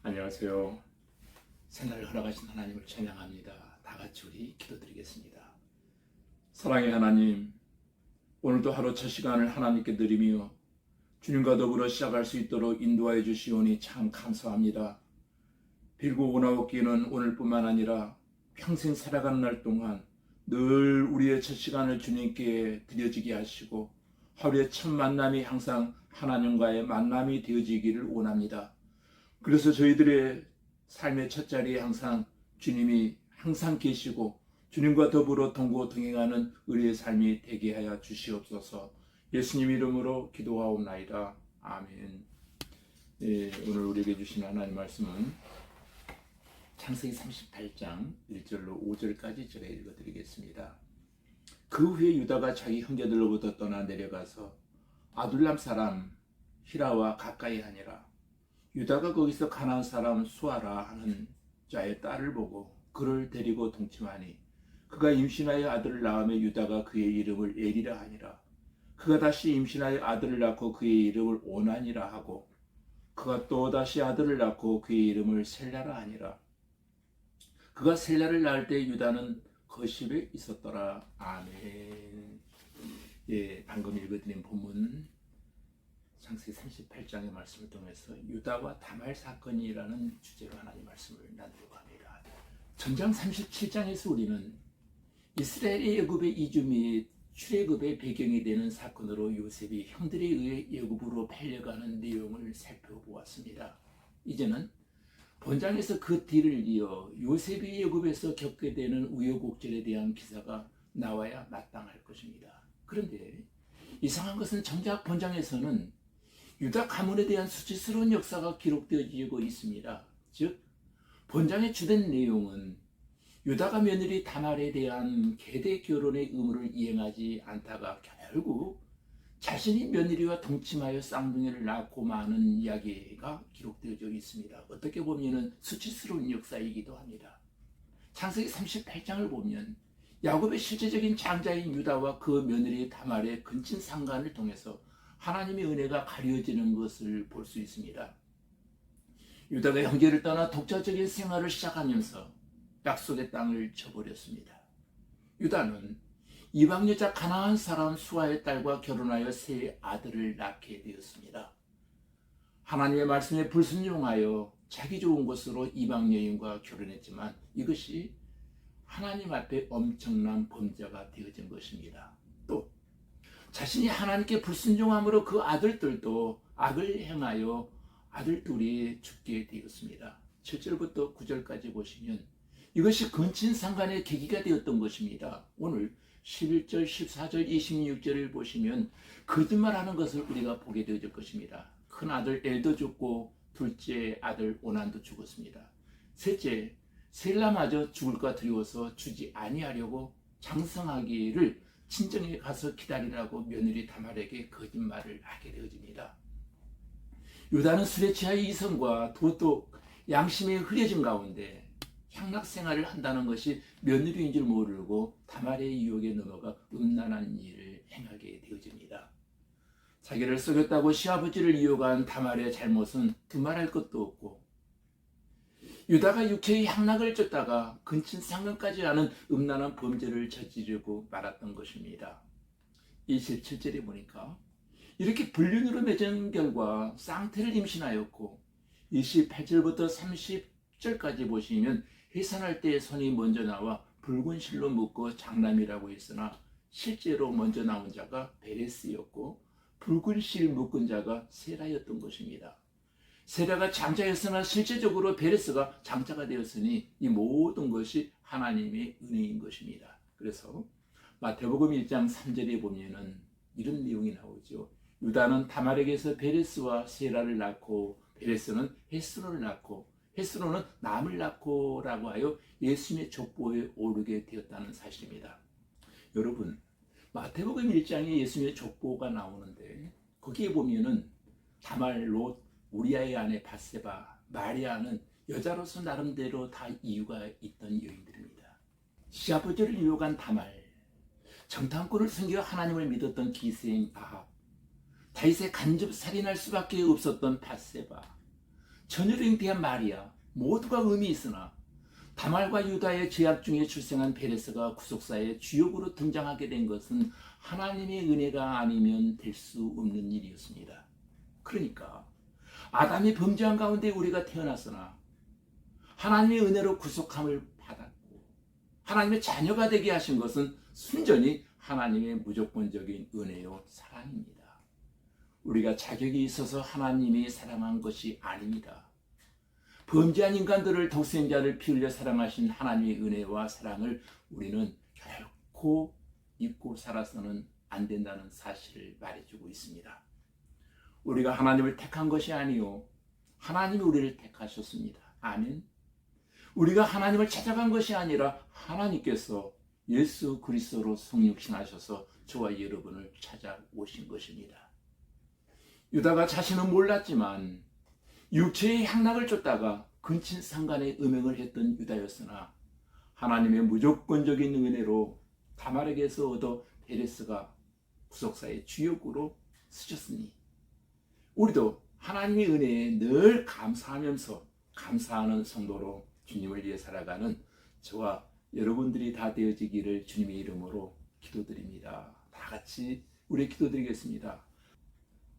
안녕하세요. 새날을 허락하신 하나님을 찬양합니다. 다 같이 우리 기도드리겠습니다. 사랑의 하나님, 오늘도 하루 첫 시간을 하나님께 드리며 주님과 더불어 시작할 수 있도록 인도하여 주시오니 참 감사합니다. 빌고 오나옵기는 오늘뿐만 아니라 평생 살아가는 날 동안 늘 우리의 첫 시간을 주님께 드려지게 하시고 하루의 첫 만남이 항상 하나님과의 만남이 되어지기를 원합니다. 그래서 저희들의 삶의 첫 자리에 항상 주님이 항상 계시고 주님과 더불어 동행하는 우리의 삶이 되게 하여 주시옵소서. 예수님 이름으로 기도하옵나이다. 아멘. 오늘 우리에게 주신 하나님 말씀은 창세기 38장 1절로 5절까지 제가 읽어드리겠습니다. 그 후에 유다가 자기 형제들로부터 떠나 내려가서 아둘람 사람 히라와 가까이 하니라. 유다가 거기서 가나안 사람 수아라 하는 자의 딸을 보고 그를 데리고 동침하니 그가 임신하여 아들을 낳으며 유다가 그의 이름을 엘이라 하니라. 그가 다시 임신하여 아들을 낳고 그의 이름을 오난이라 하고 그가 또 다시 아들을 낳고 그의 이름을 셀라라 하니라. 그가 셀라를 낳을 때 유다는 거십에 있었더라. 아멘. 방금 읽어드린 본문 창세기 38장의 말씀을 통해서 유다와 다말 사건이라는 주제로 하나님 말씀을 나누려고 합니다. 전장 37장에서 우리는 이스라엘의 애굽의 이주 및 출애굽의 배경이 되는 사건으로 요셉이 형들에 의해 애굽으로 팔려가는 내용을 살펴보았습니다. 이제는 본장에서 그 뒤를 이어 요셉이 애굽에서 겪게 되는 우여곡절에 대한 기사가 나와야 마땅할 것입니다. 그런데 이상한 것은 정작 본장에서는 유다 가문에 대한 수치스러운 역사가 기록되어지고 있습니다. 즉 본장의 주된 내용은 유다가 며느리 다말에 대한 계대 결혼의 의무를 이행하지 않다가 결국 자신이 며느리와 동침하여 쌍둥이를 낳고 마는 이야기가 기록되어져 있습니다. 어떻게 보면 수치스러운 역사이기도 합니다. 창세기 38장을 보면 야곱의 실제적인 장자인 유다와 그 며느리 다말의 근친 상간을 통해서 하나님의 은혜가 가려지는 것을 볼 수 있습니다. 유다가 형제를 떠나 독자적인 생활을 시작하면서 약속의 땅을 쳐버렸습니다. 유다는 이방 여자 가나안 사람 수아의 딸과 결혼하여 세 아들을 낳게 되었습니다. 하나님의 말씀에 불순종하여 자기 좋은 것으로 이방 여인과 결혼했지만 이것이 하나님 앞에 엄청난 범죄가 되어진 것입니다. 또 자신이 하나님께 불순종함으로 그 아들들도 악을 행하여 아들 둘이 죽게 되었습니다. 7절부터 9절까지 보시면 이것이 근친상간의 계기가 되었던 것입니다. 오늘 11절, 14절, 26절을 보시면 거짓말하는 것을 우리가 보게 되어질 것입니다. 큰 아들 엘도 죽고 둘째 아들 오난도 죽었습니다. 셋째 셀라마저 죽을까 두려워서 주지 아니하려고 장성하기를 친정에 가서 기다리라고 며느리 다말에게 거짓말을 하게 되어집니다. 유다는 술에 취하여 이성과 도덕, 양심에 흐려진 가운데 향락 생활을 한다는 것이 며느리인 줄 모르고 다말의 유혹에 넘어가 음란한 일을 행하게 되어집니다. 자기를 속였다고 시아버지를 유혹한 다말의 잘못은 두말할 것도 없고 유다가 육체의 향락을 쫓다가 근친상간까지 하는 음란한 범죄를 저지르고 말았던 것입니다. 27절에 보니까 이렇게 불륜으로 맺은 결과 쌍태를 임신하였고 28절부터 30절까지 보시면 해산할 때 손이 먼저 나와 붉은 실로 묶고 장남이라고 했으나 실제로 먼저 나온 자가 베레스였고 붉은 실 묶은 자가 세라였던 것입니다. 세라가 장자였으나 실제적으로 베레스가 장자가 되었으니 이 모든 것이 하나님의 은혜인 것입니다. 그래서 마태복음 1장 3절에 보면은 이런 내용이 나오죠. 유다는 다말에게서 베레스와 세라를 낳고 베레스는 헤스론을 낳고 헤스론은 남을 낳고라고 하여 예수님의 족보에 오르게 되었다는 사실입니다. 여러분 마태복음 1장에 예수님의 족보가 나오는데 거기에 보면은 다말, 롯, 우리아의 아내 밧세바, 마리아는 여자로서 나름대로 다 이유가 있던 여인들입니다. 시아버지를 유혹한 다말, 정탐꾼을 섬겨 하나님을 믿었던 기생 아합, 다윗의 간접 살인할 수밖에 없었던 밧세바, 전율에 대한 말이야. 모두가 의미 있으나 다말과 유다의 제약 중에 출생한 베레스가 구속사의 주역으로 등장하게 된 것은 하나님의 은혜가 아니면 될 수 없는 일이었습니다. 그러니까 아담이 범죄한 가운데 우리가 태어났으나 하나님의 은혜로 구속함을 받았고 하나님의 자녀가 되게 하신 것은 순전히 하나님의 무조건적인 은혜요 사랑입니다. 우리가 자격이 있어서 하나님이 사랑한 것이 아닙니다. 범죄한 인간들을 독생자를 피 흘려 사랑하신 하나님의 은혜와 사랑을 우리는 결코 잊고 살아서는 안 된다는 사실을 말해주고 있습니다. 우리가 하나님을 택한 것이 아니요 하나님이 우리를 택하셨습니다. 아멘. 우리가 하나님을 찾아간 것이 아니라 하나님께서 예수 그리스도로 성육신하셔서 저와 여러분을 찾아오신 것입니다. 유다가 자신은 몰랐지만 육체의 향락을 쫓다가 근친상간의 음행을 했던 유다였으나 하나님의 무조건적인 은혜로 다말에게서 얻어 베레스가 구속사의 주역으로 쓰셨으니 우리도 하나님의 은혜에 늘 감사하면서 감사하는 성도로 주님을 위해 살아가는 저와 여러분들이 다 되어지기를 주님의 이름으로 기도드립니다. 다 같이 우리 기도드리겠습니다.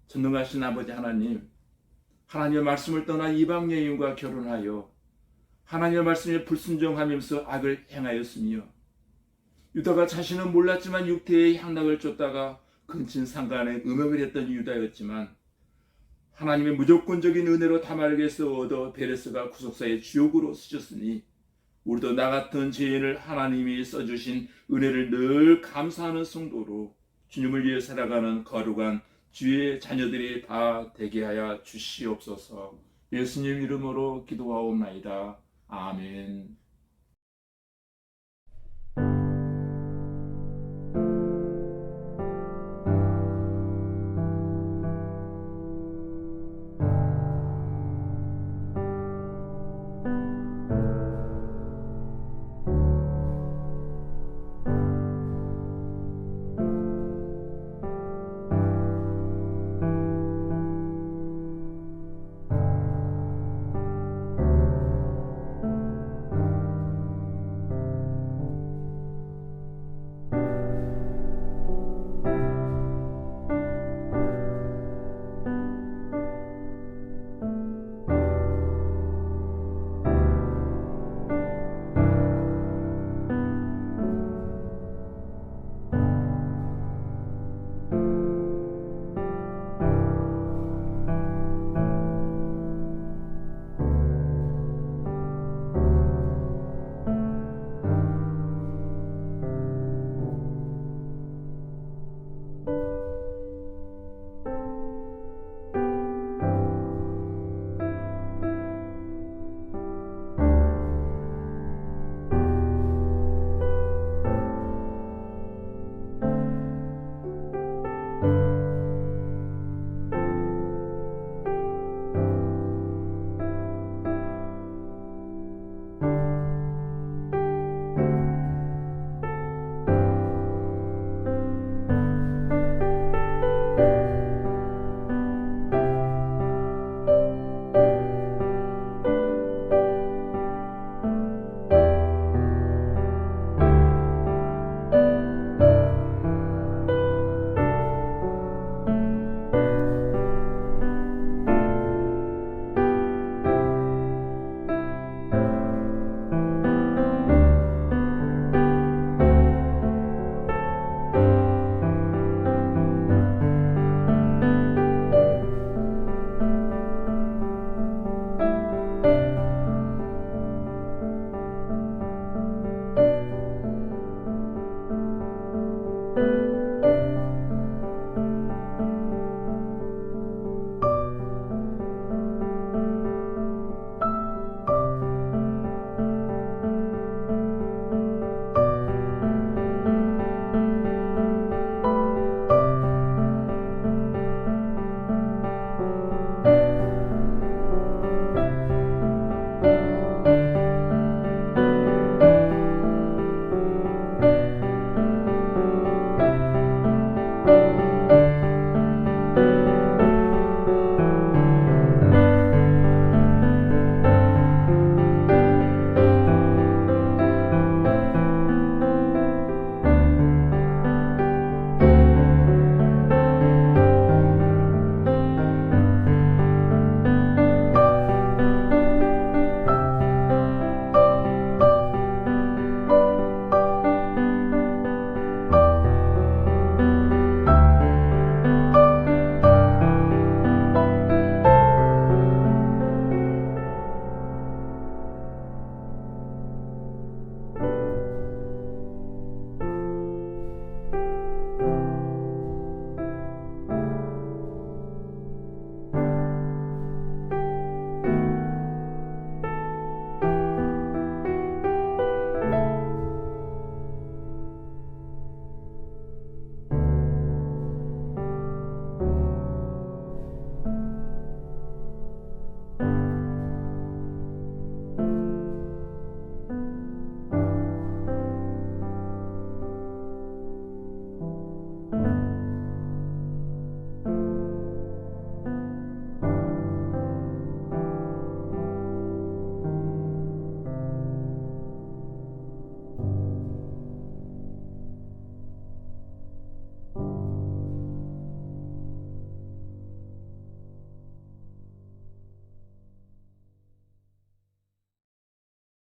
전능하신 아버지 하나님, 하나님의 말씀을 떠나 이방 여인과 결혼하여 하나님의 말씀에 불순종하면서 악을 행하였으며 유다가 자신은 몰랐지만 육태의 향락을 쫓다가 근친상간의 음행을 했던 유다였지만 하나님의 무조건적인 은혜로 다말에게서 얻어 베레스가 구속사의 주역으로 쓰셨으니 우리도 나 같은 죄인을 하나님이 써주신 은혜를 늘 감사하는 성도로 주님을 위해 살아가는 거룩한 주의 자녀들이 다 되게 하여 주시옵소서. 예수님 이름으로 기도하옵나이다. 아멘.